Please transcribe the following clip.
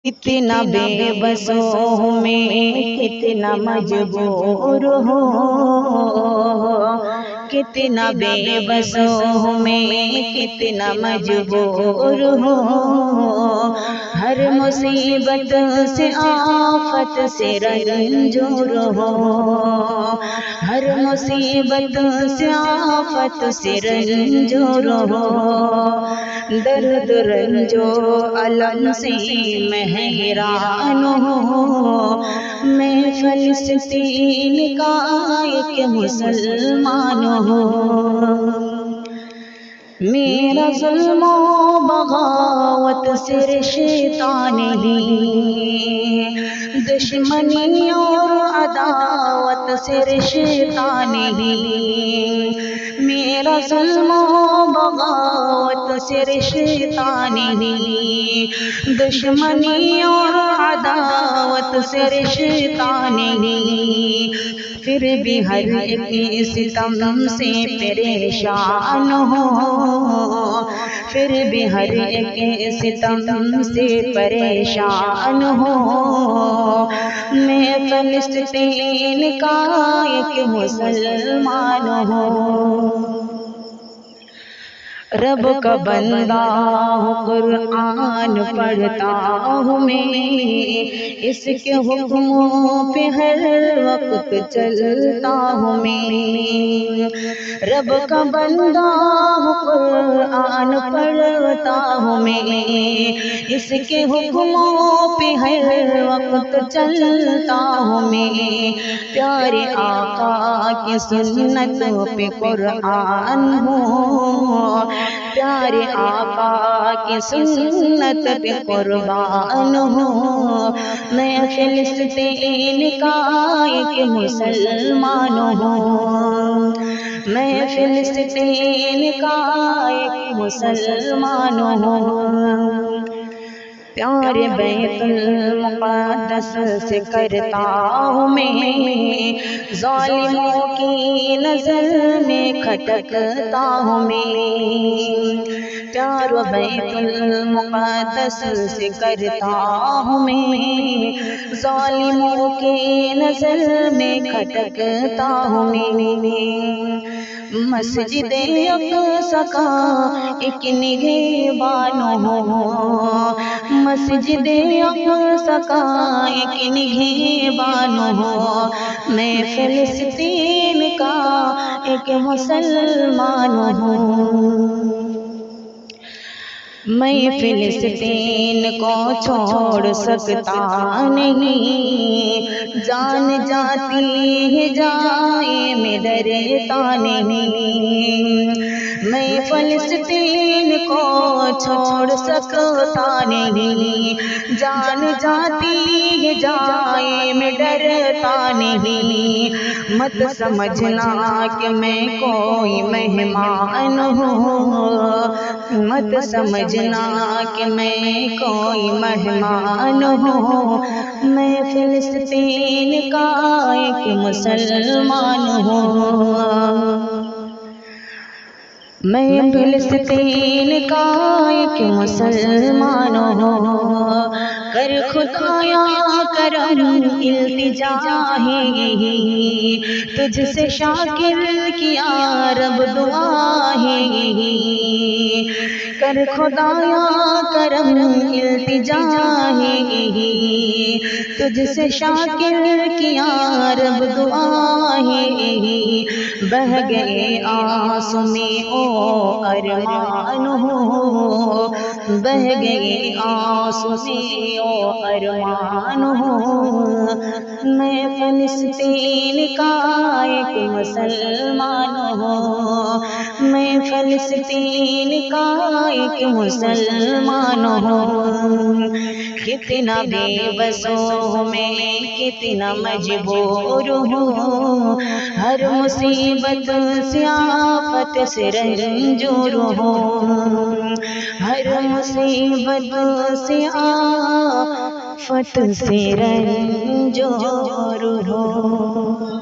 کتنا بے بس ہوں میں، کتنا مجبور ہوں، کتنا بے بس ہوں میں، کتنا مجبور ہوں، ہر مصیبت سے آفت سے رنجور ہوں، ہر مصیبت سے آفت سے رنجور ہوں، درد رنجو علم سے میں حیران ہوں، میں فلسطین کا ایک مسلمان ہوں، میرا ظلم و بغاوت صرف شیطان ہی، دشمنی اور عداوت صرف شیطان ہی، میرا ظلم و بغاوت صرف شیطان ہی، دشمنی اور عداوت صرف شیطان ہی، پھر بھی ہر ایک ستم سے پریشان ہوں، پھر بھی ہر ایک ستم سے پریشان ہوں، میں فلسطین کا ایک مسلمان ہوں، رب کا بندہ ہوں، قرآن پڑھتا ہوں میں، اس کے حکموں پہ ہر وقت چلتا ہوں میں، رب کا بندہ ہوں، قرآن پڑھتا ہوں میں، اس کے حکموں پہ ہر وقت چلتا ہوں میں، پیارے آقا کی سنتوں پہ قرآن ہوں، پیارے آقا کی سنت پہ قربان ہوں، میں فلسطین کا ایک مسلمان ہوں، میں فلسطین کا ایک مسلمان ہوں، پیارے بیت المقدس سے کرتا ہوں میں، ظالموں کی نظر میں کھٹکتا ہوں میں، پیارے بیت المقدس سے کرتا ہوں میں، ظالموں کی نظر میں کھٹکتا ہوں میں، مسجد اقصی کا ایک نگہبان ہوں، مسجد اقصی کا ایک نگہبان ہوں، میں فلسطین کا ایک مسلمان ہوں، میں فلسطین کو چھوڑ سکتا نہیں، جان جاتی ہے جائے میں ڈرتا نہیں، میں فلسطین کو چھوڑ سکتا نہیں، جان جاتی ہے جائے میں ڈرتا نہیں، مت سمجھنا کہ میں کوئی مہمان ہوں، مت سمجھنا کہ میں کوئی مہمان ہوں، میں فلسطین کا ایک مسلمان ہوں، میں فلسطین کا ایک مسلمان ہوں، کر خدایا کرم التجا ہے، تجھ سے شاکر کیا رب دعا ہے، کر خدایا کرم التجا ہے، تجھ سے شاکر کیا رب دعا ہے، بہہ گئے آنسو میں او ارمان ہو، بہہ گئے آنسو میں او ارمان ہو، میں فلسطین کا ایک مسلمان ہوں، میں فلسطین کا ایک مسلمان ہوں، کتنا بے بس ہوں میں، کتنا مجبور ہوں، ہر مصیبت سے آفت سے رنجور ہوں، ہر مصیبت سے آفت سے رنجور ہوں۔